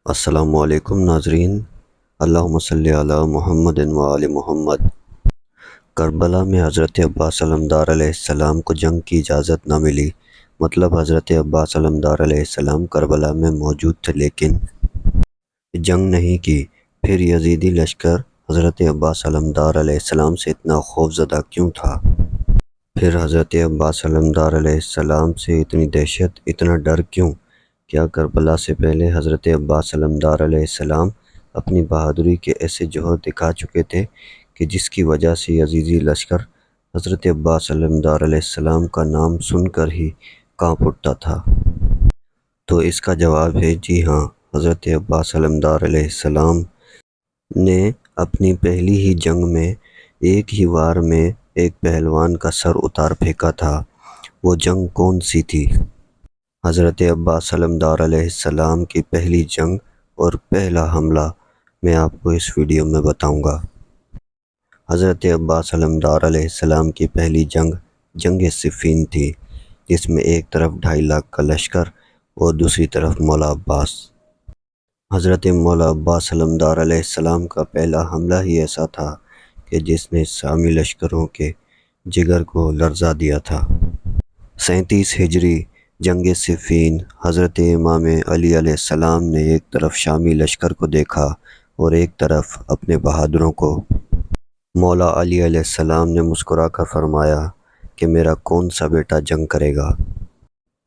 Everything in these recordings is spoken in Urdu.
السلام علیکم ناظرین، اللہم صلی علی محمد و آل محمد۔ کربلا میں حضرت عباس علمدار علیہ السلام کو جنگ کی اجازت نہ ملی۔ مطلب حضرت عباس علمدار علیہ السلام کربلا میں موجود تھے لیکن جنگ نہیں کی۔ پھر یزیدی لشکر حضرت عباس علمدار علیہ السلام سے اتنا خوف زدہ کیوں تھا؟ پھر حضرت عباس علمدار علیہ السلام سے اتنی دہشت، اتنا ڈر کیوں؟ کیا کربلا سے پہلے حضرت عباس علمدار علیہ السلام اپنی بہادری کے ایسے جوہر دکھا چکے تھے کہ جس کی وجہ سے یزیدی لشکر حضرت عباس علمدار علیہ السلام کا نام سن کر ہی کانپ اٹھتا تھا؟ تو اس کا جواب ہے جی ہاں، حضرت عباس علمدار علیہ السلام نے اپنی پہلی ہی جنگ میں ایک ہی وار میں ایک پہلوان کا سر اتار پھینکا تھا۔ وہ جنگ کون سی تھی؟ حضرت عباس علمدار علیہ السلام کی پہلی جنگ اور پہلا حملہ میں آپ کو اس ویڈیو میں بتاؤں گا۔ حضرت عباس علمدار علیہ السلام کی پہلی جنگ جنگ صفین تھی، جس میں ایک طرف 2.5 لاکھ کا لشکر اور دوسری طرف مولا عباس۔ حضرت مولا عباس علمدار علیہ السلام کا پہلا حملہ ہی ایسا تھا کہ جس نے اسلامی لشکروں کے جگر کو لرزا دیا تھا۔ 37 ہجری جنگ صفین، حضرت امام علی علیہ السلام نے ایک طرف شامی لشکر کو دیکھا اور ایک طرف اپنے بہادروں کو۔ مولا علی علیہ السلام نے مسکرا کر فرمایا کہ میرا کون سا بیٹا جنگ کرے گا؟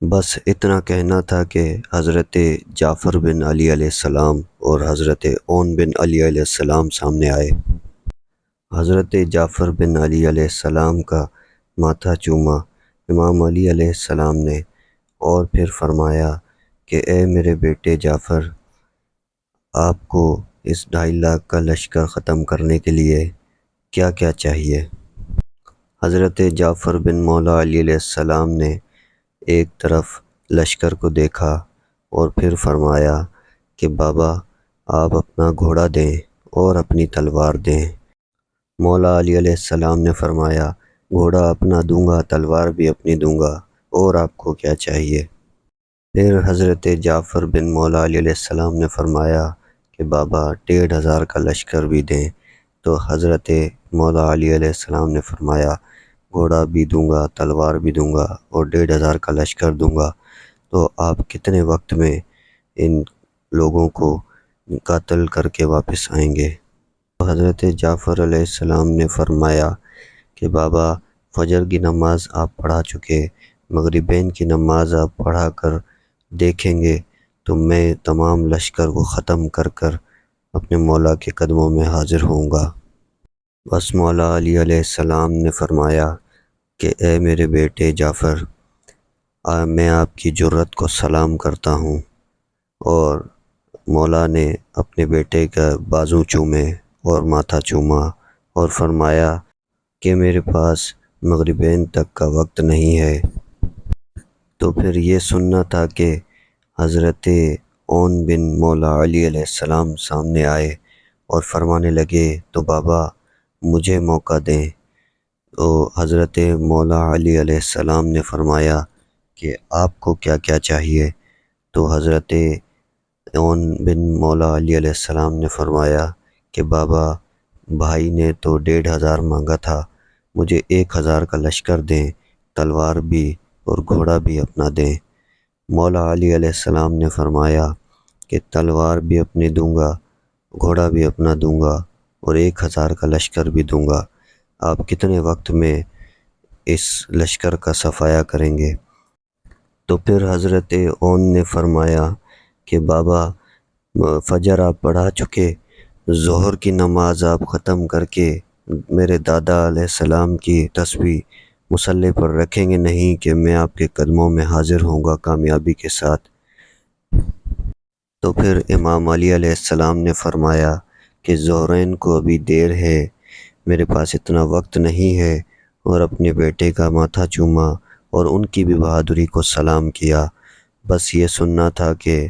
بس اتنا کہنا تھا کہ حضرت جعفر بن علی علیہ السلام اور حضرت اون بن علی علیہ السلام سامنے آئے۔ حضرت جعفر بن علی علیہ السلام کا ماتھا چوما امام علی علیہ السلام نے اور پھر فرمایا کہ اے میرے بیٹے جعفر، آپ کو اس 2.5 لاکھ کا لشکر ختم کرنے کے لیے کیا کیا چاہیے؟ حضرت جعفر بن مولا علی علیہ السلام نے ایک طرف لشکر کو دیکھا اور پھر فرمایا کہ بابا، آپ اپنا گھوڑا دیں اور اپنی تلوار دیں۔ مولا علی علیہ السلام نے فرمایا گھوڑا اپنا دوں گا، تلوار بھی اپنی دوں گا، اور آپ کو کیا چاہیے؟ پھر حضرت جعفر بن مولا علی علیہ السلام نے فرمایا کہ بابا 1,500 کا لشکر بھی دیں۔ تو حضرت مولا علی علیہ السلام نے فرمایا گھوڑا بھی دوں گا، تلوار بھی دوں گا اور 1,500 کا لشکر دوں گا، تو آپ کتنے وقت میں ان لوگوں کو قتل کر کے واپس آئیں گے؟ تو حضرت جعفر علیہ السلام نے فرمایا کہ بابا، فجر کی نماز آپ پڑھا چکے، مغربین کی نماز آپ پڑھا کر دیکھیں گے تو میں تمام لشکر کو ختم کر کر اپنے مولا کے قدموں میں حاضر ہوں گا۔ بس مولا علی علیہ السلام نے فرمایا کہ اے میرے بیٹے جعفر، میں آپ کی جرأت کو سلام کرتا ہوں، اور مولا نے اپنے بیٹے کا بازو چومے اور ماتھا چوما اور فرمایا کہ میرے پاس مغربین تک کا وقت نہیں ہے۔ تو پھر یہ سننا تھا کہ حضرت اون بن مولا علی علیہ السلام سامنے آئے اور فرمانے لگے تو بابا مجھے موقع دیں۔ تو حضرت مولا علی علیہ السلام نے فرمایا کہ آپ کو کیا کیا چاہیے؟ تو حضرت اون بن مولا علی علیہ السلام نے فرمایا کہ بابا، بھائی نے تو 1,500 مانگا تھا، مجھے 1,000 کا لشکر دیں، تلوار بھی اور گھوڑا بھی اپنا دیں۔ مولا علی علیہ السلام نے فرمایا کہ تلوار بھی اپنی دوں گا، گھوڑا بھی اپنا دوں گا اور 1,000 کا لشکر بھی دوں گا، آپ کتنے وقت میں اس لشکر کا صفایا کریں گے؟ تو پھر حضرت اون نے فرمایا کہ بابا، فجر آپ پڑھا چکے، ظہر کی نماز آپ ختم کر کے میرے دادا علیہ السلام کی تسبیح مصلے پر رکھیں گے نہیں کہ میں آپ کے قدموں میں حاضر ہوں گا کامیابی کے ساتھ؟ تو پھر امام علی علیہ السلام نے فرمایا کہ ظہرین کو ابھی دیر ہے، میرے پاس اتنا وقت نہیں ہے، اور اپنے بیٹے کا ماتھا چوما اور ان کی بھی بہادری کو سلام کیا۔ بس یہ سننا تھا کہ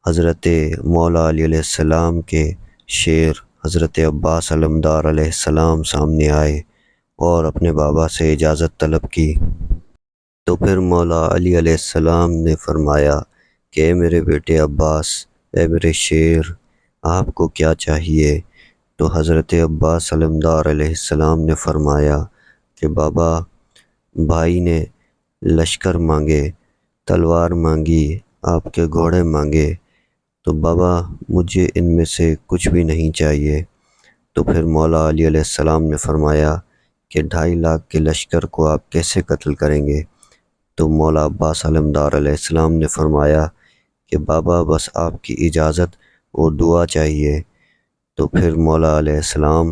حضرت مولا علی علیہ السلام کے شیر حضرت عباس علمدار علیہ السلام سامنے آئے اور اپنے بابا سے اجازت طلب کی۔ تو پھر مولا علی علیہ السلام نے فرمایا کہ اے میرے بیٹے عباس، اے میرے شیر، آپ کو کیا چاہیے؟ تو حضرت عباس علمدار علیہ السلام نے فرمایا کہ بابا، بھائی نے لشکر مانگے، تلوار مانگی، آپ کے گھوڑے مانگے، تو بابا مجھے ان میں سے کچھ بھی نہیں چاہیے۔ تو پھر مولا علی علیہ السلام نے فرمایا کہ 2.5 لاکھ کے لشکر کو آپ کیسے قتل کریں گے؟ تو مولا عباس علمدار علیہ السلام نے فرمایا کہ بابا بس آپ کی اجازت اور دعا چاہیے۔ تو پھر مولا علیہ السلام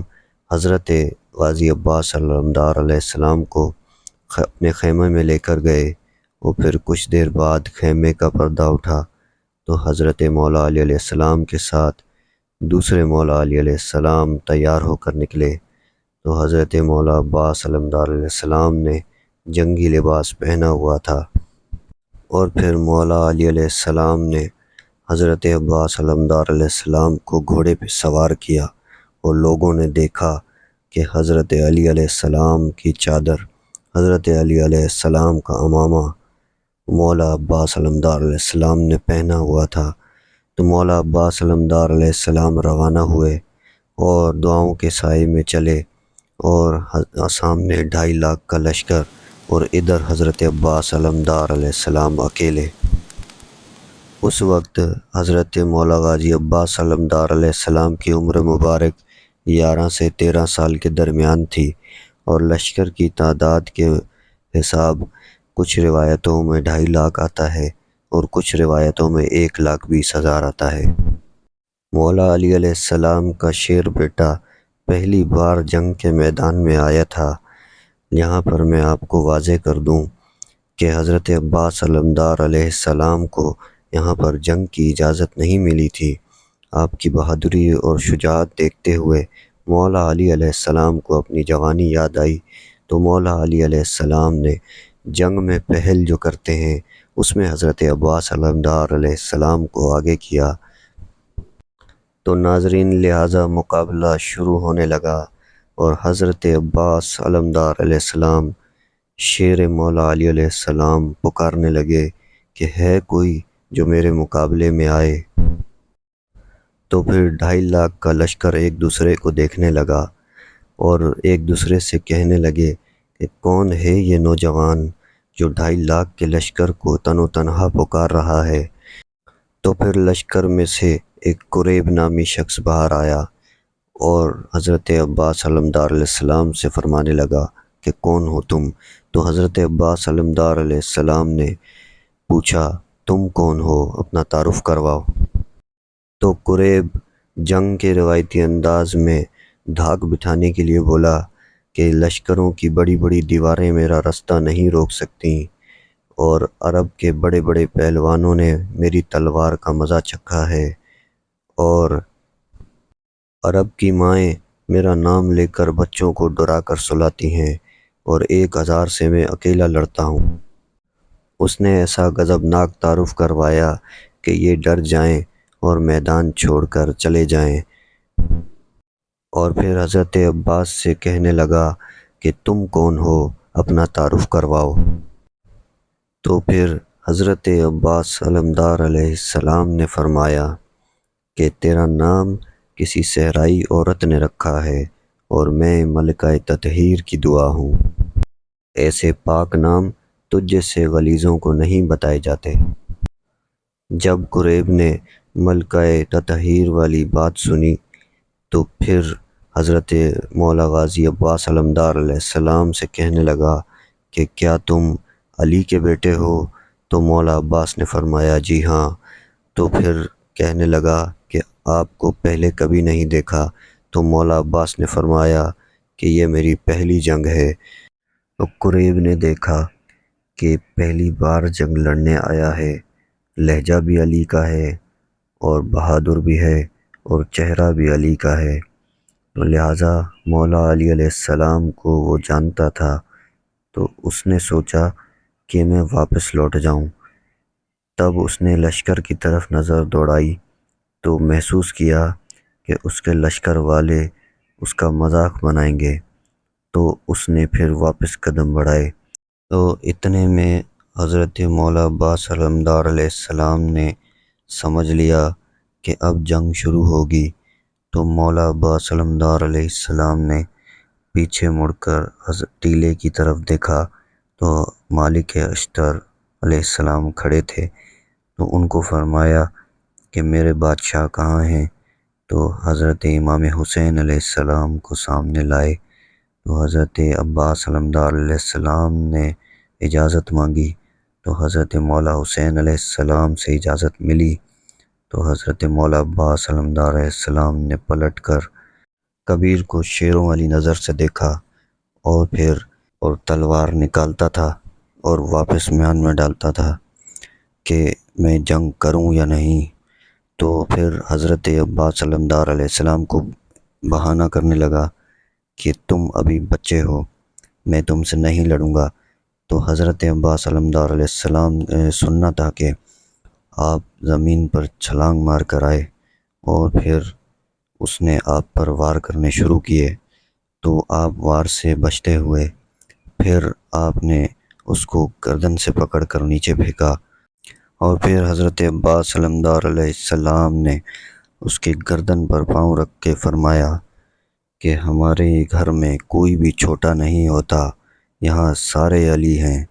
حضرت غازی عباس علمدار علیہ السلام کو اپنے خیمے میں لے کر گئے، اور پھر کچھ دیر بعد خیمے کا پردہ اٹھا تو حضرت مولا علی علیہ السلام کے ساتھ دوسرے مولا علی علیہ السلام تیار ہو کر نکلے۔ تو حضرت مولا عباس علمدار علیہ السلام نے جنگی لباس پہنا ہوا تھا، اور پھر مولا علی علیہ السلام نے حضرت عباس علمدار علیہ السلام کو گھوڑے پہ سوار کیا، اور لوگوں نے دیکھا کہ حضرت علی علیہ السلام کی چادر، حضرت علی علیہ السلام کا عمامہ مولا عباس علمدار علیہ السلام نے پہنا ہوا تھا۔ تو مولا عباس علمدار علیہ السلام روانہ ہوئے اور دعاؤں کے سائے میں چلے، اور سامنے 2.5 لاکھ کا لشکر، اور ادھر حضرت عباس علمدار علیہ السلام اکیلے۔ اس وقت حضرت مولا غازی عباس علمدار علیہ السلام کی عمر مبارک 11 سے 13 سال کے درمیان تھی، اور لشکر کی تعداد کے حساب کچھ روایتوں میں 2.5 لاکھ آتا ہے، اور کچھ روایتوں میں 1,20,000 آتا ہے۔ مولا علی علیہ السلام کا شیر بیٹا پہلی بار جنگ کے میدان میں آیا تھا۔ یہاں پر میں آپ کو واضح کر دوں کہ حضرت عباس علمدار علیہ السلام کو یہاں پر جنگ کی اجازت نہیں ملی تھی۔ آپ کی بہادری اور شجاعت دیکھتے ہوئے مولا علی علیہ السلام کو اپنی جوانی یاد آئی، تو مولا علی علیہ السلام نے جنگ میں پہل جو کرتے ہیں اس میں حضرت عباس علمدار علیہ السلام کو آگے کیا۔ تو ناظرین، لہٰذا مقابلہ شروع ہونے لگا، اور حضرت عباس علمدار علیہ السلام شیر مولا علی علیہ السلام پکارنے لگے کہ ہے کوئی جو میرے مقابلے میں آئے۔ تو پھر 2.5 لاکھ کا لشکر ایک دوسرے کو دیکھنے لگا، اور ایک دوسرے سے کہنے لگے کہ کون ہے یہ نوجوان جو 2.5 لاکھ کے لشکر کو تن و تنہا پکار رہا ہے۔ تو پھر لشکر میں سے ایک قریب نامی شخص باہر آیا، اور حضرت عباس علمدار علیہ السلام سے فرمانے لگا کہ کون ہو تم؟ تو حضرت عباس علمدار علیہ السلام نے پوچھا تم کون ہو، اپنا تعارف کرواؤ۔ تو قریب جنگ کے روایتی انداز میں دھاک بٹھانے کے لیے بولا کہ لشکروں کی بڑی بڑی دیواریں میرا رستہ نہیں روک سکتیں، اور عرب کے بڑے بڑے پہلوانوں نے میری تلوار کا مزہ چکھا ہے، اور عرب کی مائیں میرا نام لے کر بچوں کو ڈرا کر سلاتی ہیں، اور 1,000 سے میں اکیلا لڑتا ہوں۔ اس نے ایسا غضبناک تعارف کروایا کہ یہ ڈر جائیں اور میدان چھوڑ کر چلے جائیں، اور پھر حضرت عباس سے کہنے لگا کہ تم کون ہو، اپنا تعارف کرواؤ۔ تو پھر حضرت عباس علمدار علیہ السلام نے فرمایا کہ تیرا نام کسی صحرائی عورت نے رکھا ہے، اور میں ملکہ تطہیر کی دعا ہوں۔ ایسے پاک نام تجھ جیسے غلیظوں کو نہیں بتائے جاتے۔ جب قریب نے ملکہ تطہیر والی بات سنی، تو پھر حضرت مولا غازی عباس علمدار علیہ السلام سے کہنے لگا کہ کیا تم علی کے بیٹے ہو؟ تو مولا عباس نے فرمایا جی ہاں۔ تو پھر کہنے لگا کہ آپ کو پہلے کبھی نہیں دیکھا۔ تو مولا عباس نے فرمایا کہ یہ میری پہلی جنگ ہے۔ تو قریب نے دیکھا کہ پہلی بار جنگ لڑنے آیا ہے، لہجہ بھی علی کا ہے، اور بہادر بھی ہے، اور چہرہ بھی علی کا ہے، تو لہٰذا مولا علی علیہ السلام کو وہ جانتا تھا۔ تو اس نے سوچا کہ میں واپس لوٹ جاؤں۔ تب اس نے لشکر کی طرف نظر دوڑائی، تو محسوس کیا کہ اس کے لشکر والے اس کا مذاق بنائیں گے، تو اس نے پھر واپس قدم بڑھائے۔ تو اتنے میں حضرت مولا عباس علمدار علیہ السلام نے سمجھ لیا کہ اب جنگ شروع ہوگی تو مولا عباس علمدار علیہ السلام نے پیچھے مڑ کر ٹیلے کی طرف دیکھا تو مالک اشتر علیہ السلام کھڑے تھے، تو ان کو فرمایا کہ میرے بادشاہ کہاں ہیں؟ تو حضرت امام حسین علیہ السلام کو سامنے لائے، تو حضرت عباس علمدار علیہ السلام نے اجازت مانگی، تو حضرت مولا حسین علیہ السلام سے اجازت ملی، تو حضرت مولا عباس علمدار علیہ السلام نے پلٹ کر کبیر کو شیروں والی نظر سے دیکھا اور پھر تلوار نکالتا تھا اور واپس میان میں ڈالتا تھا کہ میں جنگ کروں یا نہیں۔ تو پھر حضرت عباس علمدار علیہ السلام کو بہانہ کرنے لگا کہ تم ابھی بچے ہو، میں تم سے نہیں لڑوں گا۔ تو حضرت عباس علمدار علیہ السلام سننا تھا کہ آپ زمین پر چھلانگ مار کر آئے اور پھر اس نے آپ پر وار کرنے شروع کیے، تو آپ وار سے بچتے ہوئے پھر آپ نے اس کو گردن سے پکڑ کر نیچے پھینکا، اور پھر حضرت عباس علمدار علیہ السلام نے اس کی گردن پر پاؤں رکھ کے فرمایا کہ ہمارے گھر میں کوئی بھی چھوٹا نہیں ہوتا، یہاں سارے علی ہیں۔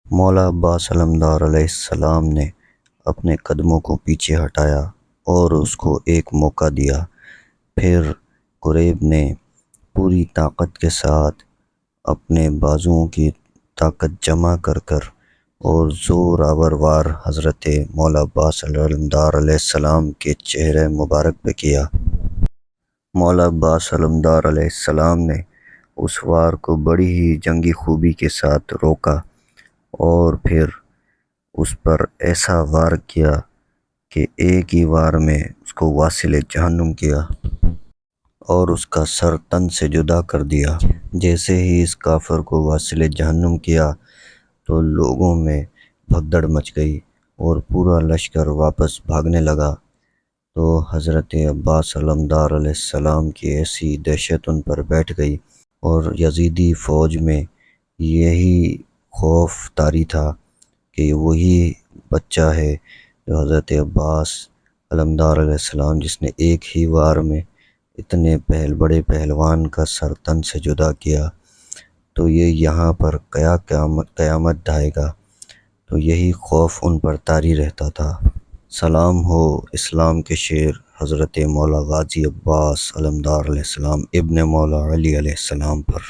مولا عباس علمدار علیہ السلام نے اپنے قدموں کو پیچھے ہٹایا اور اس کو ایک موقع دیا۔ پھر قریب نے پوری طاقت کے ساتھ اپنے بازوؤں کی طاقت جمع کر اور زور آور وار حضرت مولا عباس علمدار علیہ السلام کے چہرے مبارک پہ کیا۔ مولا عباس علمدار علیہ السلام نے اس وار کو بڑی ہی جنگی خوبی کے ساتھ روکا اور پھر اس پر ایسا وار کیا کہ ایک ہی وار میں اس کو واصل جہنم کیا اور اس کا سر تن سے جدا کر دیا۔ جیسے ہی اس کافر کو واصل جہنم کیا تو لوگوں میں بھگدڑ مچ گئی اور پورا لشکر واپس بھاگنے لگا، تو حضرت عباس علمدار علیہ السلام کی ایسی دہشت ان پر بیٹھ گئی اور یزیدی فوج میں یہی خوف طاری تھا کہ وہی بچہ ہے جو حضرت عباس علمدار علیہ السلام جس نے ایک ہی وار میں اتنے بڑے پہلوان کا سر تن سے جدا کیا، تو یہ یہاں پر قیامت ڈھائے گا، تو یہی خوف ان پر طاری رہتا تھا۔ سلام ہو اسلام کے شیر حضرت مولا غازی عباس علمدار علیہ السلام ابن مولا علی علیہ السلام پر۔